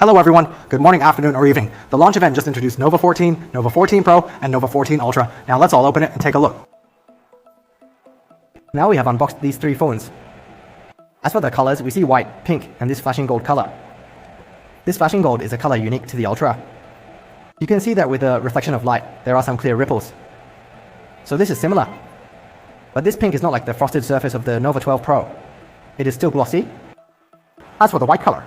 Hello everyone, good morning, afternoon, or evening. The launch event just introduced Nova 14, Nova 14 Pro, and Nova 14 Ultra. Now let's all open it and take a look. Now we have unboxed these three phones. As for the colors, we see white, pink, and this flashing gold color. This flashing gold is a color unique to the Ultra. You can see that with the reflection of light, there are some clear ripples. So this is similar. But this pink is not like the frosted surface of the Nova 12 Pro. It is still glossy. As for the white color,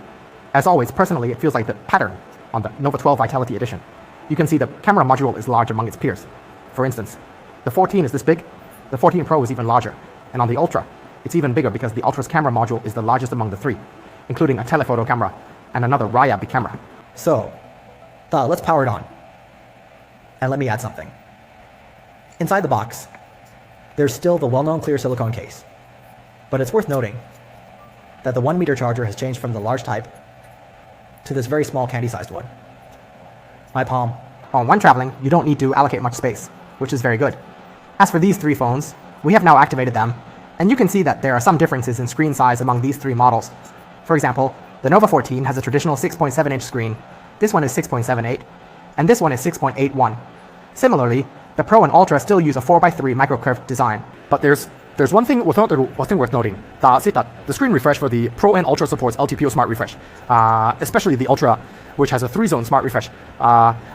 as always, personally, it feels like the pattern on the Nova 12 Vitality Edition. You can see the camera module is large among its peers. For instance, the 14 is this big, the 14 Pro is even larger, and on the Ultra, it's even bigger because the Ultra's camera module is the largest among the three, including a telephoto camera and another Huawei camera. So, let's power it on. And let me add something. Inside the box, there's still the well-known clear silicone case, but it's worth noting that the 1 meter charger has changed from the large type to this very small candy-sized one. My palm. When traveling, you don't need to allocate much space, which is very good. As for these three phones, we have now activated them, and you can see that there are some differences in screen size among these three models. For example, the Nova 14 has a traditional 6.7-inch screen, this one is 6.78, and this one is 6.81. Similarly, the Pro and Ultra still use a 4x3 microcurved design. But there's one thing worth noting. The screen refresh for the Pro and Ultra supports LTPO Smart Refresh, especially the Ultra, which has a 3-zone Smart Refresh.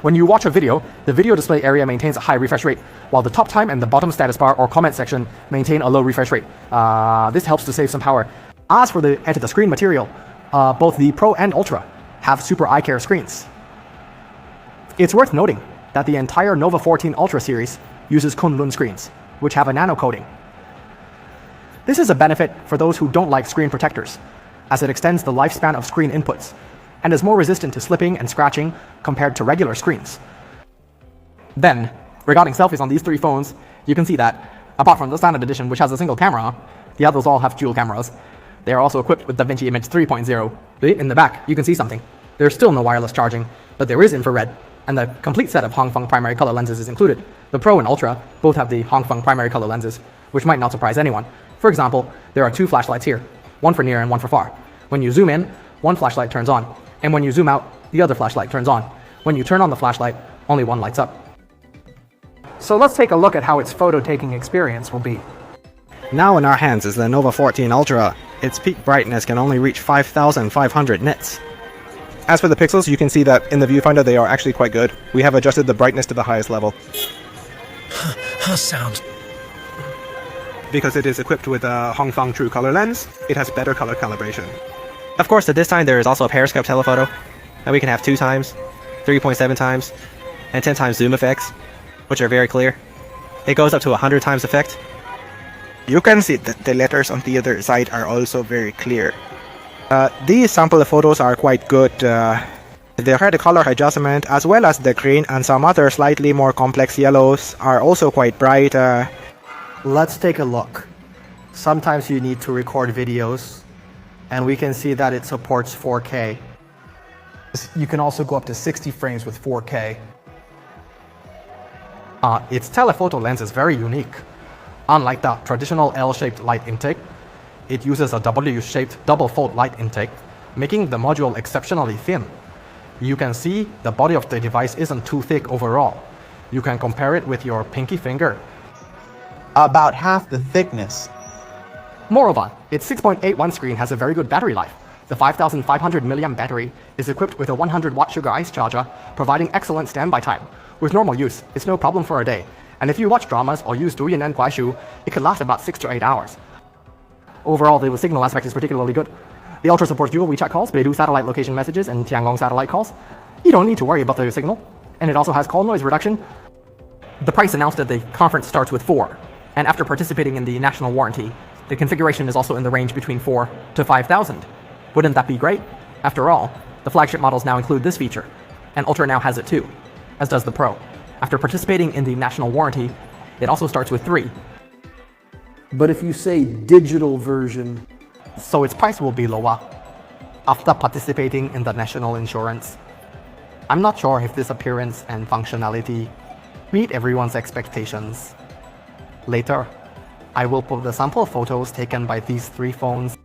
When you watch a video, the video display area maintains a high refresh rate, while the top time and the bottom status bar or comment section maintain a low refresh rate. This helps to save some power. As for the screen material, both the Pro and Ultra have Super Eye Care screens. It's worth noting that the entire Nova 14 Ultra series uses Kunlun screens, which have a nano coating. This is a benefit for those who don't like screen protectors, as it extends the lifespan of screen inputs, and is more resistant to slipping and scratching compared to regular screens. Then, regarding selfies on these three phones, you can see that, apart from the standard edition which has a single camera, the others all have dual cameras. They are also equipped with DaVinci Image 3.0. In the back, you can see something. There's still no wireless charging, but there is infrared, and the complete set of Hongfeng primary color lenses is included. The Pro and Ultra both have the Hongfeng primary color lenses, which might not surprise anyone. For example, there are two flashlights here, one for near and one for far. When you zoom in, one flashlight turns on, and when you zoom out, the other flashlight turns on. When you turn on the flashlight, only one lights up. So let's take a look at how its photo-taking experience will be. Now in our hands is the Nova 14 Ultra. Its peak brightness can only reach 5,500 nits. As for the pixels, you can see that in the viewfinder they are actually quite good. We have adjusted the brightness to the highest level. Sound. Because it is equipped with a Hongfeng True Color lens, it has better color calibration. Of course, at this time there is also a periscope telephoto, and we can have 2 times, 3.7 times, and 10 times zoom effects, which are very clear. It goes up to 100 times effect. You can see that the letters on the other side are also very clear. These sample photos are quite good. The red color adjustment, as well as the green and some other slightly more complex yellows, are also quite bright. Let's take a look. Sometimes you need to record videos, and we can see that it supports 4K. You can also go up to 60 frames with 4K. Its telephoto lens is very unique. Unlike the traditional L-shaped light intake, it uses a W-shaped double-fold light intake, making the module exceptionally thin. You can see the body of the device isn't too thick overall. You can compare it with your pinky finger. About half the thickness. Moreover, its 6.81 screen has a very good battery life. The 5,500 mAh battery is equipped with a 100-watt sugar ice charger, providing excellent standby time. With normal use, it's no problem for a day. And if you watch dramas or use Douyin and Kuaishu, it could last about 6 to 8 hours. Overall, the signal aspect is particularly good. The Ultra supports dual WeChat calls, Beidou satellite location messages, and Tiangong satellite calls. You don't need to worry about the signal. And it also has call noise reduction. The price announced at the conference starts with 4. And after participating in the national warranty, the configuration is also in the range between 4 to 5,000. Wouldn't that be great? After all, the flagship models now include this feature, and Ultra now has it too, as does the Pro. After participating in the national warranty, it also starts with 3. But if you say digital version, so its price will be lower after participating in the national insurance. I'm not sure if this appearance and functionality meet everyone's expectations. Later, I will put the sample photos taken by these three phones